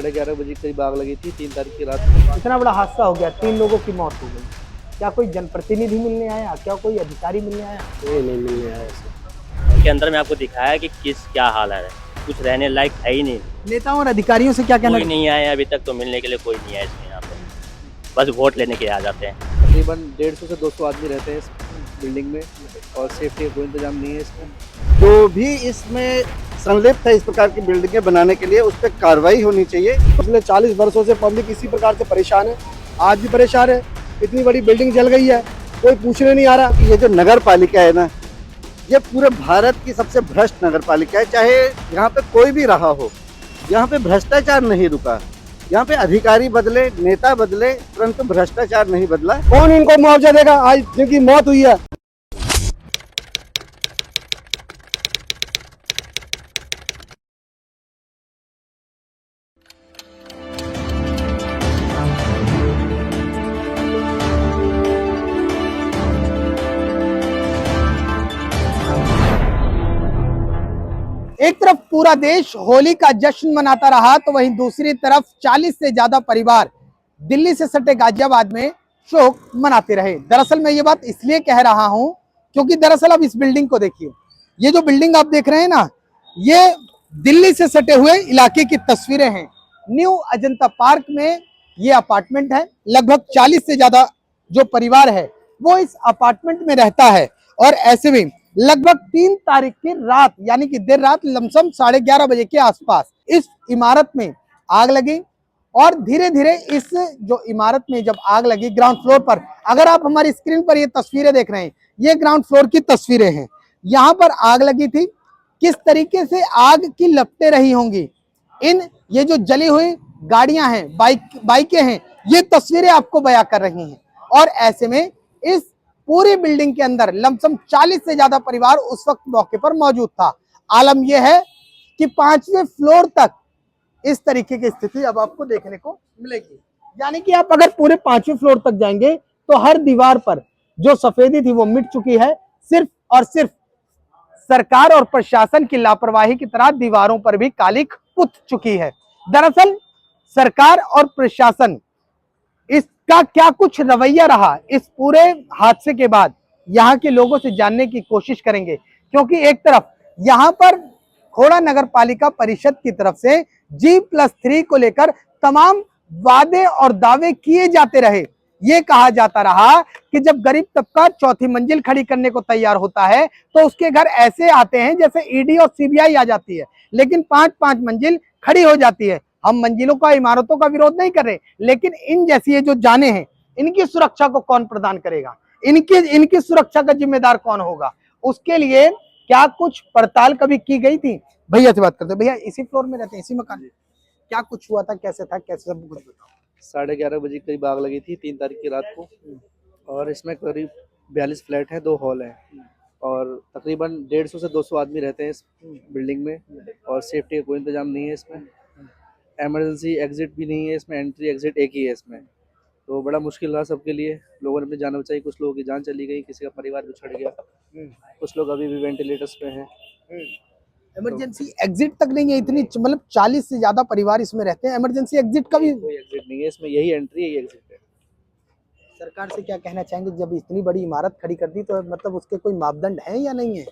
11:30 बजे करीब आग लगी थी 3 तारीख की रात को। इतना बड़ा हादसा हो गया, 3 लोगों की मौत हो गई। क्या कोई जनप्रतिनिधि मिलने आया? क्या कोई अधिकारी मिलने आया? कोई नहीं मिलने आया ऐसे। के अंदर में आपको दिखाया है कि किस क्या हाल है, कुछ रहने लायक है ही नहीं। नेताओं और अधिकारियों से क्या कहना? कोई नहीं आया अभी तक, तो मिलने के लिए कोई नहीं है इसमें यहाँ पे, बस वोट लेने के आ जाते हैं। तकरीबन 150 से 200 आदमी रहते हैं इस बिल्डिंग में और सेफ्टी का कोई इंतजाम नहीं है इसमें। जो भी इसमें संलिप्त है इस प्रकार की बिल्डिंगें बनाने के लिए, उस पर कार्रवाई होनी चाहिए। पिछले 40 वर्षों से पब्लिक इसी प्रकार से परेशान है, आज भी परेशान है। इतनी बड़ी बिल्डिंग जल गई है, कोई पूछने नहीं आ रहा। ये जो नगर पालिका है ना, ये पूरे भारत की सबसे भ्रष्ट नगर पालिका है। चाहे यहाँ पे कोई भी रहा हो, यहाँ पे भ्रष्टाचार नहीं रुका। यहाँ पे अधिकारी बदले, नेता बदले, परंतु भ्रष्टाचार नहीं बदला। कौन इनको मुआवजा देगा आज जिनकी मौत हुई है? एक तरफ पूरा देश होली का जश्न मनाता रहा, तो वहीं दूसरी तरफ 40 से ज्यादा परिवार दिल्ली से सटे गाजियाबाद में शोक मनाते रहे। दरअसल मैं ये बात इसलिए कह रहा हूं क्योंकि दरअसल अब इस बिल्डिंग को देखिए। ये जो बिल्डिंग आप देख रहे हैं ना, ये दिल्ली से सटे हुए इलाके की तस्वीरें हैं। न्यू अजंता पार्क में ये अपार्टमेंट है। लगभग 40 से ज्यादा जो परिवार है वो इस अपार्टमेंट में रहता है। और ऐसे में लगभग 3 तारीख की रात, यानी कि देर रात, लमसम 11:30 बजे के आसपास इस इमारत में आग लगी। और धीरे धीरे इस जो इमारत में जब आग लगी ग्राउंड फ्लोर पर, अगर आप हमारी स्क्रीन पर ये तस्वीरें देख रहे हैं, ये ग्राउंड फ्लोर की तस्वीरें हैं। यहाँ पर आग लगी थी, किस तरीके से आग की लपटें रही होंगी। ये जो जली हुई गाड़ियां हैं, बाइकें हैं, ये तस्वीरें आपको बयां कर रही हैं। और ऐसे में इस पूरी बिल्डिंग के अंदर लमसम 40 से ज्यादा परिवार उस वक्त मौके पर मौजूद था। आलम यह है कि 5वें फ्लोर तक इस तरीके की स्थिति अब आपको देखने को मिलेगी। यानी कि आप अगर पूरे 5वें फ्लोर तक जाएंगे तो हर दीवार पर जो सफेदी थी वो मिट चुकी है। सिर्फ और सिर्फ सरकार और प्रशासन की लापरवाही की तरह दीवारों पर भी कालिख पुत चुकी है। दरअसल सरकार और प्रशासन इसका क्या कुछ रवैया रहा, इस पूरे हादसे के बाद यहाँ के लोगों से जानने की कोशिश करेंगे। क्योंकि एक तरफ यहाँ पर खोड़ा नगर पालिका परिषद की तरफ से G+3 को लेकर तमाम वादे और दावे किए जाते रहे। ये कहा जाता रहा कि जब गरीब तबका चौथी मंजिल खड़ी करने को तैयार होता है तो उसके घर ऐसे आते हैं जैसे ईडी और सीबीआई आ जाती है, लेकिन 5-5 मंजिल खड़ी हो जाती है। हम मंजिलों का, इमारतों का विरोध नहीं कर रहे, लेकिन इन जैसी ये जो जाने हैं, इनकी सुरक्षा को कौन प्रदान करेगा? इनकी सुरक्षा का जिम्मेदार कौन होगा? उसके लिए क्या कुछ पड़ताल कभी की गई थी? भैया से बात करते हैं। भैया इसी फ्लोर में रहते हैं, इसी मकान में? क्या कुछ हुआ था, कैसे था, कैसे, सब कुछ बताओ। 11:30 बजे करीब आग लगी थी 3 तारीख की रात को और इसमें करीब 42 फ्लैट हैं, 2 हॉल हैं और तकरीबन 150 से 200 आदमी रहते हैं इस बिल्डिंग में और सेफ्टी का कोई इंतजाम नहीं है इसमें। इमरजेंसी एग्जिट भी नहीं है इसमें, एंट्री एग्जिट एक ही है इसमें। तो बड़ा मुश्किल रहा सबके लिए। लोगों ने अपनी जान बचाई, कुछ लोगों की जान चली गई, किसी का परिवार बिछड़ गया, कुछ लोग अभी भी वेंटिलेटर्स पे हैं। इमरजेंसी एग्जिट तक नहीं है, इतनी मतलब 40 से ज्यादा परिवार इसमें रहते हैं, इमरजेंसी एग्जिट का भी कोई एग्जिट नहीं है इसमें, यही एंट्री यही एग्जिट है। सरकार से क्या कहना चाहेंगे? जब इतनी बड़ी इमारत खड़ी कर दी तो मतलब उसके कोई मापदंड है या नहीं है?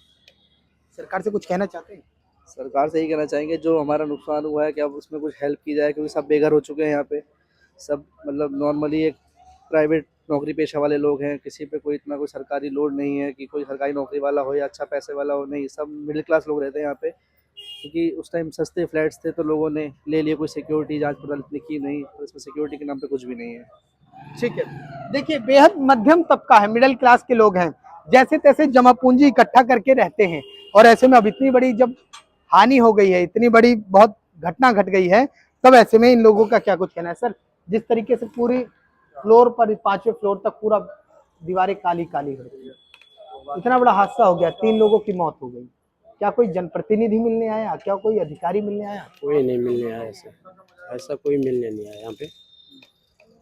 सरकार से कुछ कहना चाहते हैं? सरकार से यही कहना चाहेंगे जो हमारा नुकसान हुआ है कि अब उसमें कुछ हेल्प की जाए, क्योंकि सब बेघर हो चुके हैं यहाँ पे। सब मतलब नॉर्मली एक प्राइवेट नौकरी पेशा वाले लोग हैं, किसी पे कोई इतना कोई सरकारी लोड नहीं है कि कोई सरकारी नौकरी वाला हो या अच्छा पैसे वाला हो, नहीं, सब मिडिल क्लास लोग रहते हैं यहाँ पे। क्योंकि उस टाइम सस्ते फ्लैट्स थे तो लोगों ने ले लिए, कोई सिक्योरिटी जांच पड़ताल इतनी की नहीं, तो इसमें सिक्योरिटी के नाम पे कुछ भी नहीं है। ठीक है, देखिए बेहद मध्यम तबका है, मिडिल क्लास के लोग हैं, जैसे तैसे जमा पूंजी इकट्ठा करके रहते हैं। और ऐसे में अब इतनी बड़ी जब हानि हो गई है, इतनी बड़ी बहुत घटना घट गई है, तब ऐसे में इन लोगों का क्या कुछ कहना है? सर, जिस तरीके से पूरी फ्लोर पर 5वें फ्लोर तक पूरा दीवारें काली काली हो गई, इतना बड़ा हादसा हो गया, 3 लोगों की मौत हो गई। क्या कोई जनप्रतिनिधि मिलने आया? क्या कोई अधिकारी मिलने आया? कोई नहीं मिलने आया ऐसे। ऐसा कोई मिलने नहीं आया यहाँ पे।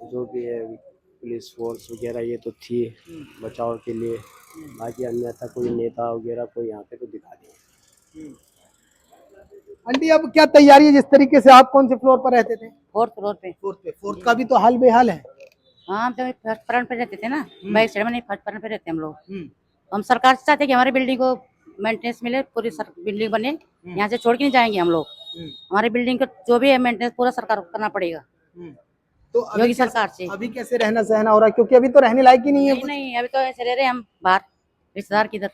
जो भी है पुलिस फोर्स वगैरह ये तो थी बचाव के लिए, बाकी अन्यथा कोई नेता वगैरह कोई यहाँ पे तो दिखा नहीं। आंटी अब क्या तैयारी है, जिस तरीके से आप कौन से फ्लोर पर रहते थे? फोर्थ फ्लोर पे। फोर्थ पे। फोर्थ का भी तो हाल बेहाल है। हाँ, हम तो फर्स्ट फ्लोर पे रहते थे ना, बैक साइड में नहीं, फर्स्ट फ्लोर पे रहते हम लोग। हम सरकार से चाहते हैं कि हमारी बिल्डिंग को मेंटेनेंस मिले, पूरी बिल्डिंग बने, यहाँ से छोड़ के नहीं जाएंगे हम लोग। हमारी बिल्डिंग का जो भी है मेंटेनेंस पूरा सरकार को करना पड़ेगा, तो अभी योगी सरकार से। अभी कैसे रहना सहना हो रहा है, क्योंकि अभी तो रहने लायक ही नहीं है नहीं कुछ। नहीं, अभी तो ऐसे रह रहे हैं हम बाहर, रिश्तेदार की इधर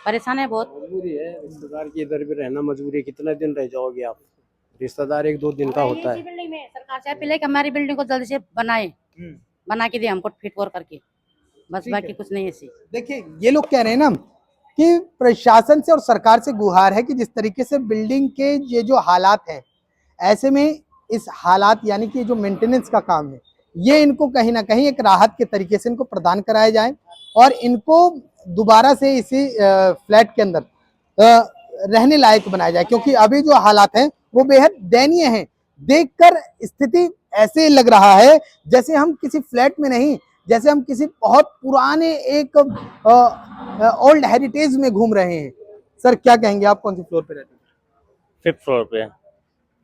परेशान है बहुत। मजबूरी है, रिश्तेदार की इधर भी रहना मजबूरी है। कितने दिन रह जाओगे आप? रिश्तेदार 1-2 दिन का होता इसी है। बिल्डिंग में सरकार से अपील है कि हमारी बिल्डिंग को जल्दी से बनाए, बना के दे हमको फिट और करके, बस बाकी कुछ नहीं है ऐसी। देखिए ये लोग कह रहे हैं ना कि प्रशासन से और सरकार से गुहार है कि जिस तरीके से बिल्डिंग के ये जो हालात हैं, ऐसे में इस हालात यानी कि जो मेंटेनेंस का काम है, ये इनको कहीं ना कहीं एक राहत के तरीके से इनको प्रदान कराया जाए और इनको दोबारा से इसी फ्लैट के अंदर रहने लायक बनाया जाए, क्योंकि अभी जो हालात हैं वो बेहद दयनीय हैं। देखकर स्थिति ऐसे लग रहा है जैसे हम किसी फ्लैट में नहीं, जैसे हम किसी बहुत पुराने एक ओल्ड हेरिटेज में घूम रहे हैं। सर क्या कहेंगे, आप कौन से फ्लोर पे रहते हैं? 5th फ्लोर पे,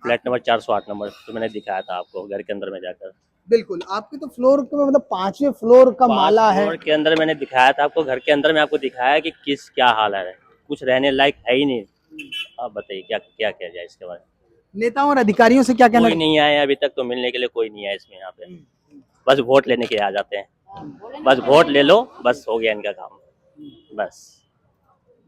फ्लैट नंबर 408 नंबर, तो मैंने दिखाया था आपको घर के अंदर में जाकर। बिल्कुल, आपके तो फ्लोर के मतलब 5वें फ्लोर का माला है। फ्लोर के अंदर मैंने दिखाया था आपको, घर के अंदर में आपको दिखाया कि किस क्या हाल है, कुछ रहने लायक है ही नहीं। आप बताइए क्या क्या किया जाए इसके बारे में। नेताओं और अधिकारियों से क्या कहना? कोई नहीं आया अभी तक, तो मिलने के लिए कोई नहीं आया इसमें यहाँ पे। बस वोट लेने के लिए आ जाते हैं, बस वोट ले लो, बस हो गया इनका काम, बस।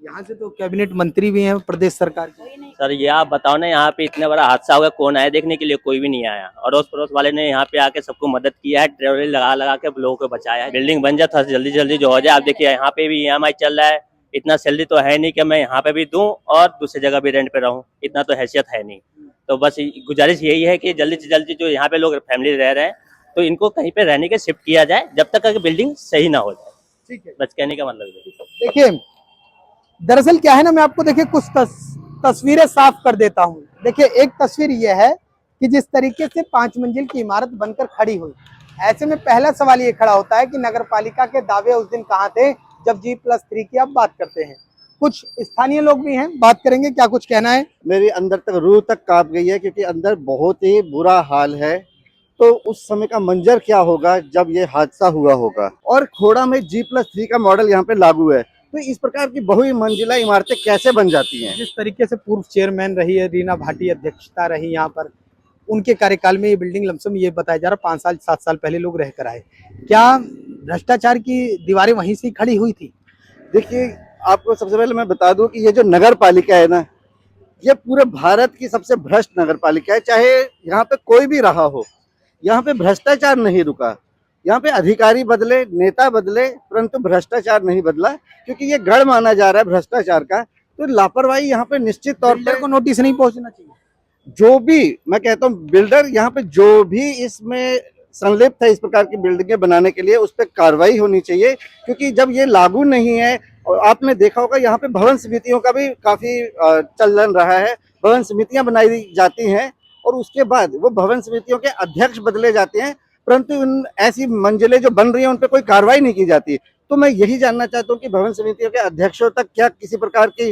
यहाँ से तो कैबिनेट मंत्री भी हैं प्रदेश सरकार के। सर ये आप बताओ ना, यहाँ पे इतना बड़ा हादसा हुआ, कौन आया देखने के लिए? कोई भी नहीं आया। अड़ोस पड़ोस वाले ने यहाँ पे आके सबको मदद किया है, ट्रेवल लगा लगा के लोगों को बचाया है। बिल्डिंग बन जाता जल्दी जल्दी जो हो जाए। आप देखिए यहाँ पे भी EMI चल रहा है, इतना सैलरी तो है नहीं कि मैं यहाँ पे भी दूं और दूसरी जगह भी रेंट पे रहूं, इतना तो हैसियत है नहीं। तो बस गुजारिश यही है कि जल्दी से जल्दी जो यहाँ पे लोग फैमिली रह रहे हैं, तो इनको कहीं पे रहने के शिफ्ट किया जाए जब तक बिल्डिंग सही ना हो जाए। ठीक है, बस कहने का मतलब है। देखिए दरअसल क्या है ना, मैं आपको देखिए कुछ तस्वीरें साफ कर देता हूँ। देखिए एक तस्वीर ये है कि जिस तरीके से 5 मंजिल की इमारत बनकर खड़ी हुई, ऐसे में पहला सवाल ये खड़ा होता है कि नगर पालिका के दावे उस दिन कहाँ थे जब G+3 की आप बात करते हैं। कुछ स्थानीय लोग भी हैं, बात करेंगे, क्या कुछ कहना है? मेरी अंदर तक रूह तक कांप गई है, क्योंकि अंदर बहुत ही बुरा हाल है। तो उस समय का मंजर क्या होगा जब ये हादसा हुआ होगा। और खोड़ा में G+3 का मॉडल यहाँ पे लागू है, तो इस प्रकार की बहुमंजिला इमारतें कैसे बन जाती हैं? जिस तरीके से पूर्व चेयरमैन रही है रीना भाटी, अध्यक्षता रही यहाँ पर, उनके कार्यकाल में ये बिल्डिंग लमसम ये बताया जा रहा 5 साल 7 साल पहले लोग रहकर आए। क्या भ्रष्टाचार की दीवारें वहीं से खड़ी हुई थी? देखिए आपको सबसे पहले मैं बता दूं कि ये जो नगर पालिका है ना, ये पूरे भारत की सबसे भ्रष्ट नगर पालिका है। चाहे यहाँ पे कोई भी रहा हो, यहाँ पे भ्रष्टाचार नहीं रुका। यहाँ पे अधिकारी बदले, नेता बदले, परंतु भ्रष्टाचार नहीं बदला, क्योंकि ये गढ़ माना जा रहा है भ्रष्टाचार का। तो लापरवाही यहाँ पे निश्चित तौर बिल्डर पर को नोटिस नहीं पहुंचना चाहिए। जो भी, मैं कहता हूँ बिल्डर यहाँ पे जो भी इसमें संलिप्त है इस प्रकार की बिल्डिंगें बनाने के लिए, उस पर कार्रवाई होनी चाहिए। क्योंकि जब ये लागू नहीं है, और आपने देखा होगा यहाँ पे भवन समितियों का भी काफी चलन रहा है। भवन समितियां बनाई जाती हैं और उसके बाद वो भवन समितियों के अध्यक्ष बदले जाते हैं, परंतु उन ऐसी मंजिलें जो बन रही हैं उन पर कोई कार्रवाई नहीं की जाती। तो मैं यही जानना चाहता हूँ कि भवन समितियों के अध्यक्षों तक क्या किसी प्रकार की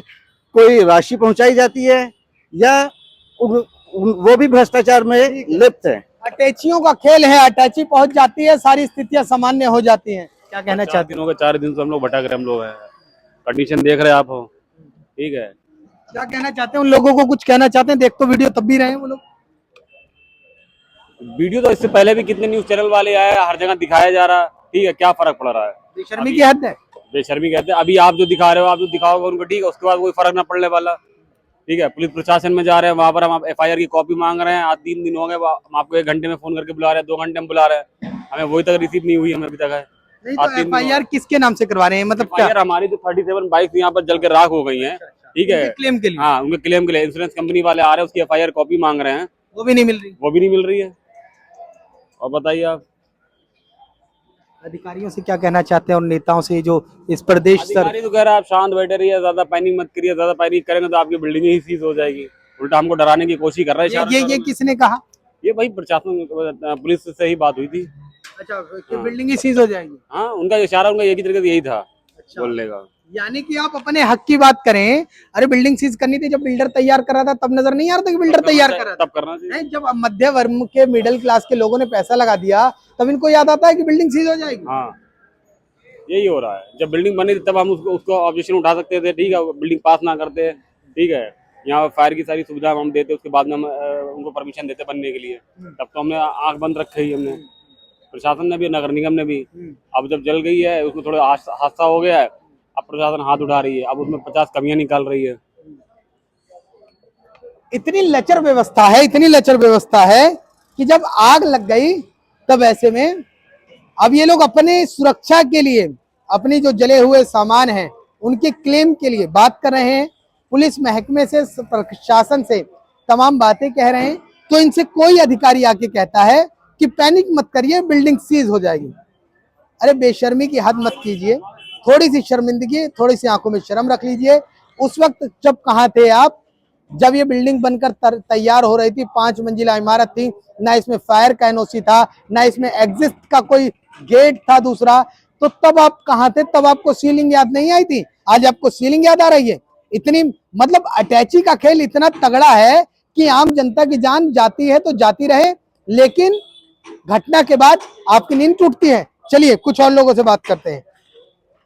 कोई राशि पहुंचाई जाती है, या वो भी भ्रष्टाचार में लिप्त है? अटैचियों का खेल है, अटैची पहुंच जाती है, सारी स्थितियां सामान्य हो जाती हैं। क्या कहना चाहते हैं? 4 दिन से हम लोग भटक रहे, हम लोग हैं, कंडीशन देख रहे हैं आप, ठीक है। क्या कहना चाहते हैं? उन लोगों को कुछ कहना चाहते हैं? देख तो वीडियो तब भी रहे हैं वो लोग। वीडियो तो इससे पहले भी कितने न्यूज चैनल वाले आए, हर जगह दिखाया जा रहा है, ठीक है। क्या फर्क पड़ रहा है? बेशर्मी की हद है। बेशर्मी कहते हैं। अभी आप जो दिखा रहे हो, आप जो दिखाओगे उनको, ठीक है, उसके बाद कोई फर्क ना पड़ने वाला, ठीक है। पुलिस प्रशासन में जा रहे हैं, वहां पर हम FIR की कॉपी मांग रहे हैं। आज 3 दिन हो गए, हम आपको 1 घंटे में फोन करके बुला रहे हैं, 2 घंटे में बुला रहे हैं, हमें वही तक रिसीव नहीं हुई, हमें अभी तक है। नहीं तो FIR किसके नाम से करवा रहे हैं, मतलब क्या? FIR हमारी जो 37 बाइक यहाँ पर जल के राख हो गई है, ठीक है, क्लेम के लिए? हाँ, उनके क्लेम के लिए इंश्योरेंस कंपनी वाले आ रहे हैं, उसकी FIR कॉपी मांग रहे हैं, वो भी नहीं मिल रही। वो भी नहीं मिल रही है। और बताइए आप अधिकारियों से क्या कहना चाहते हैं और नेताओं से जो इस प्रदेश सर? अधिकारी तो कह रहा है आप शांत बैठे रहिए, ज्यादा पैनिक मत करिए, ज्यादा पैनिक करेंगे तो आपकी बिल्डिंग ही सीज हो जाएगी। उल्टा हमको डराने की कोशिश कर रहे हैं। ये किसने कहा? ये भाई प्रशासन, पुलिस से ही बात हुई थी। अच्छा, बिल्डिंग ही सीज हो जाएगी? हाँ, उनका इशारा, उनका एक ही तरीके से यही था। बोलने का। यानी कि आप अपने हक की बात करें, अरे बिल्डिंग सीज करनी थी जब बिल्डर तैयार कर रहा था तब नजर नहीं आ रहा था कि बिल्डर तैयार कर रहा था? तब करना चाहिए। नहीं, जब मध्य वर्ग के मिडिल क्लास के लोगों ने पैसा लगा दिया तब इनको याद आता है कि बिल्डिंग सीज हो जाएगी। हाँ, यही हो रहा है। जब बिल्डिंग बनी थी तब हम उसको ऑब्जेक्शन उठा सकते थे, ठीक है, बिल्डिंग पास ना करते, ठीक है, यहाँ फायर की सारी सुविधा हम देते, उसके बाद में हम उनको परमिशन देते बनने के लिए। तब तो हमने आंख बंद रखी ही हमने, प्रशासन ने भी, नगर निगम ने भी। अब जब जल गई है, उसमें थोड़ा हादसा हो गया है, अब प्रशासन हाथ उठा रही है, अब उसमें 50 कमियां निकाल रही है। इतनी लचर व्यवस्था है, इतनी लचर व्यवस्था है कि जब आग लग गई तब ऐसे में अब ये लोग अपने सुरक्षा के लिए अपनी जो जले हुए सामान हैं उनके क्लेम के लिए बात कर रहे हैं, पुलिस महकमे से, प्रशासन से तमाम बातें कह रहे हैं, तो इनसे कोई अधिकारी आके कहता है कि पैनिक मत करिए, बिल्डिंग सीज हो जाएगी। अरे बेशर्मी की हद मत कीजिए, थोड़ी सी शर्मिंदगी, थोड़ी सी आंखों में शर्म रख लीजिए। उस वक्त जब कहाँ थे आप, जब ये बिल्डिंग बनकर तैयार हो रही थी, 5 मंजिला इमारत थी, ना इसमें फायर का एनओसी था, ना इसमें एग्जिट का कोई गेट था दूसरा, तो तब आप कहाँ थे? तब आपको सीलिंग याद नहीं आई थी, आज आपको सीलिंग याद आ रही है। इतनी मतलब अटैची का खेल इतना तगड़ा है कि आम जनता की जान जाती है तो जाती रहे, लेकिन घटना के बाद आपकी नींद टूटती है। चलिए कुछ और लोगों से बात करते हैं।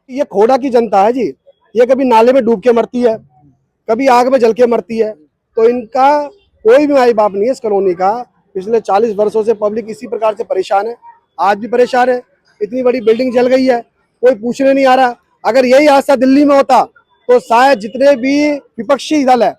ये खोड़ा की जनता है जी, ये कभी नाले में डूब के मरती है, कभी आग में जल के मरती है, तो इनका कोई भी माई बाप नहीं है इस कॉलोनी का। पिछले 40 वर्षों से पब्लिक इसी प्रकार से परेशान है, आज भी परेशान है। इतनी बड़ी बिल्डिंग जल गई है, कोई पूछने नहीं आ रहा। अगर यही हादसा दिल्ली में होता तो शायद जितने भी विपक्षी दल है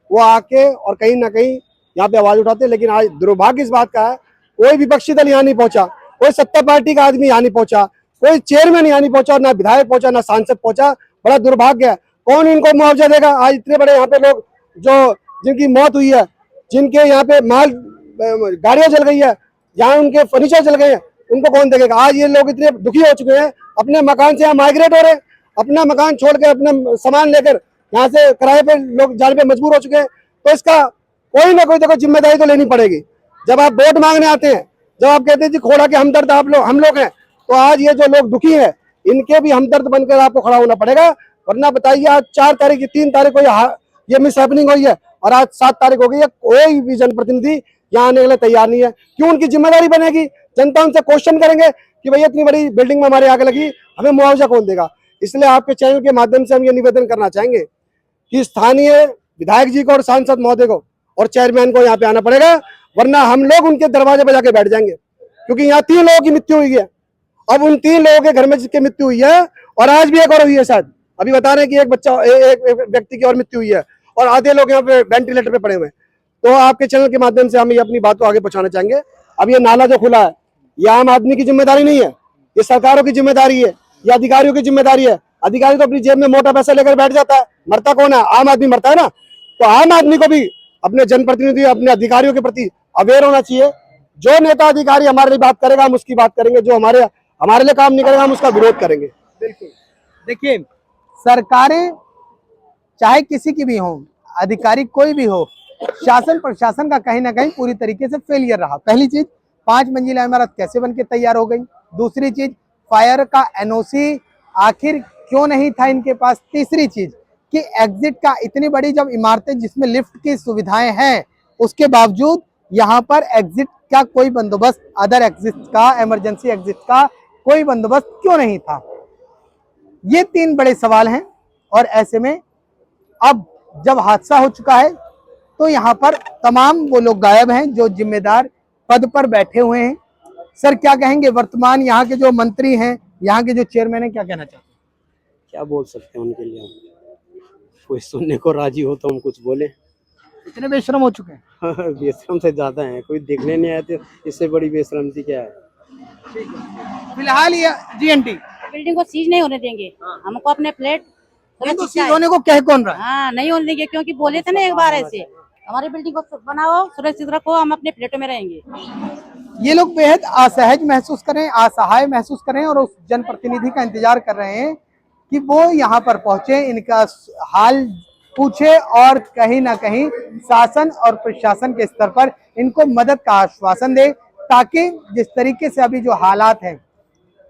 वो आके और कहीं ना कहीं यहाँ पे आवाज उठाते, लेकिन आज दुर्भाग्य इस बात का है कोई विपक्षी दल यहाँ नहीं पहुंचा, कोई सत्ता पार्टी का आदमी यहाँ नहीं पहुंचा, कोई चेयरमैन यहाँ नहीं पहुंचा, ना विधायक पहुंचा, ना सांसद पहुंचा। बड़ा दुर्भाग्य है। कौन इनको मुआवजा देगा? आज इतने बड़े यहाँ पे लोग जो जिनकी मौत हुई है, जिनके यहाँ पे माल गाड़ियां जल गई है, जहाँ उनके फर्नीचर जल गए हैं, उनको कौन देखेगा? आज ये लोग इतने दुखी हो चुके हैं, अपने मकान से यहाँ माइग्रेट हो रहे हैं, अपना मकान छोड़ के अपना सामान लेकर यहाँ से किराए पे लोग जाने पे मजबूर हो चुके हैं। तो इसका कोई ना कोई देखो जिम्मेदारी तो लेनी पड़ेगी। जब आप वोट मांगने आते हैं, जब आप कहते हैं जी खोड़ा के हमदर्द हम लोग हैं, तो आज ये जो लोग दुखी हैं इनके भी हमदर्द बनकर आपको खड़ा होना पड़ेगा। वरना बताइए, आज 4 तारीख की 3 तारीख को ये मिस हैपनिंग हुई है और आज 7 तारीख हो गई है, कोई भी जनप्रतिनिधि यहाँ आने के लिए तैयार नहीं है। क्यों? उनकी जिम्मेदारी बनेगी, जनता उनसे क्वेश्चन करेंगे कि भैया इतनी बड़ी बिल्डिंग में हमारे आग लगी, हमें मुआवजा कौन देगा? इसलिए आपके चैनल के माध्यम से हम ये निवेदन करना चाहेंगे कि स्थानीय विधायक जी को और सांसद महोदय को और चेयरमैन को यहाँ पे आना पड़ेगा, वरना हम लोग उनके दरवाजे पर जाके बैठ जाएंगे। क्योंकि यहाँ 3 लोगों की मृत्यु हुई है, अब उन 3 लोगों के घर में जिसकी मृत्यु हुई है और आज भी एक और हुई है, शायद अभी बता रहे हैं कि एक व्यक्ति की और मृत्यु हुई है और आधे लोग यहाँ पे वेंटिलेटर पे पड़े हुए हैं। तो आपके चैनल के माध्यम से हम ये अपनी बात को आगे पहुंचाना चाहेंगे। अब ये नाला जो खुला है, ये आम आदमी की जिम्मेदारी नहीं है, ये सरकारों की जिम्मेदारी है, ये अधिकारियों की जिम्मेदारी है। अधिकारी तो अपनी जेब में मोटा पैसा लेकर बैठ जाता है, मरता कौन है? आम आदमी मरता है ना। तो आम आदमी को भी अपने जनप्रतिनिधि, अपने अधिकारियों के प्रति अवेयर होना चाहिए। जो नेता अधिकारी हमारे लिए बात करेगा हम उसकी बात करेंगे, जो हमारे लिए काम नहीं करेगा हम उसका विरोध करेंगे। बिल्कुल। देखिए, सरकारें चाहे किसी की भी हो, अधिकारी कोई भी हो, शासन प्रशासन का कहीं ना कहीं पूरी तरीके से फेलियर रहा। पहली चीज, 5 मंजिला इमारत कैसे बनके तैयार हो गई? दूसरी चीज, फायर का एनओसी आखिर क्यों नहीं था इनके पास? तीसरी चीज कि एग्जिट का, इतनी बड़ी जब इमारतें जिसमें लिफ्ट की सुविधाएं हैं उसके बावजूद यहाँ पर एग्जिट का कोई बंदोबस्त, अदर एग्जिट का, इमरजेंसी एग्जिट का कोई बंदोबस्त क्यों नहीं था? ये 3 बड़े सवाल हैं। और ऐसे में अब जब हादसा हो चुका है तो यहाँ पर तमाम वो लोग गायब हैं जो जिम्मेदार पद पर बैठे हुए हैं। सर क्या कहेंगे, वर्तमान यहाँ के जो मंत्री हैं, यहाँ के जो चेयरमैन हैं, क्या कहना चाहते हैं? क्या बोल सकते हैं उनके लिए हम? कोई सुनने को राजी हो तो हम कुछ बोले। इतने बेशरम हो चुके हैं। बेशरम से ज्यादा है, कोई देखने नहीं आए तो इससे बड़ी बेशरमती क्या है? फिलहाल ये जीएनटी बिल्डिंग को सीज नहीं होने देंगे, हमको अपने फ्लैट तो सीज होने को कह कौन रहा है? हाँ नहीं होने देंगे, क्योंकि बोले थे ना एक बार ऐसे, हमारी बिल्डिंग को बनाओ, सुरक्षित रखो, हम अपने फ्लैटों में रहेंगे। ये लोग बेहद असहज महसूस करें, असहाय महसूस करें और उस जनप्रतिनिधि का इंतजार कर रहे हैं कि वो यहाँ पर पहुंचे, इनका हाल पूछे और कहीं ना कहीं शासन और प्रशासन के स्तर पर इनको मदद का आश्वासन दे, ताकि जिस तरीके से अभी जो हालात हैं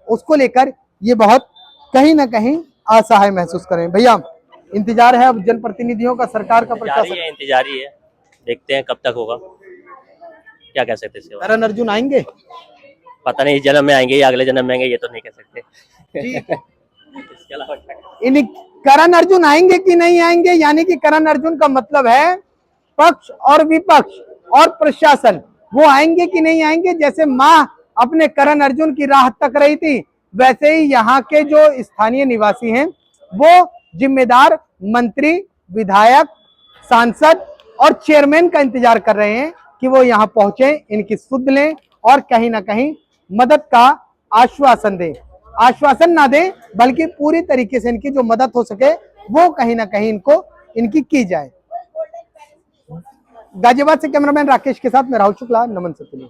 उसको लेकर ये बहुत कहीं ना कहीं असहाय महसूस कर रहे हैं। भैया इंतजार है अब जनप्रतिनिधियों का, सरकार का, प्रशासन। इंतजारी है, देखते हैं कब तक होगा, क्या कह सकते हैं। करण अर्जुन आएंगे? पता नहीं, इस जन्म में आएंगे या अगले जन्म में आएंगे, ये तो नहीं कह सकते। इसके अलावा इन करण अर्जुन आएंगे कि नहीं आएंगे, यानी कि करण अर्जुन का मतलब है पक्ष और विपक्ष और प्रशासन, वो आएंगे कि नहीं आएंगे। जैसे माँ अपने करण अर्जुन की राह तक रही थी, वैसे ही यहाँ के जो स्थानीय निवासी हैं वो जिम्मेदार मंत्री, विधायक, सांसद और चेयरमैन का इंतजार कर रहे हैं कि वो यहाँ पहुंचे, इनकी सुध लें और कहीं ना कहीं मदद का आश्वासन दें। आश्वासन ना दें बल्कि पूरी तरीके से इनकी जो मदद हो सके वो कहीं ना कहीं इनकी की जाए। गाजियाबाद से कैमरामैन राकेश के साथ मैं राहुल शुक्ला, नमन सत्य।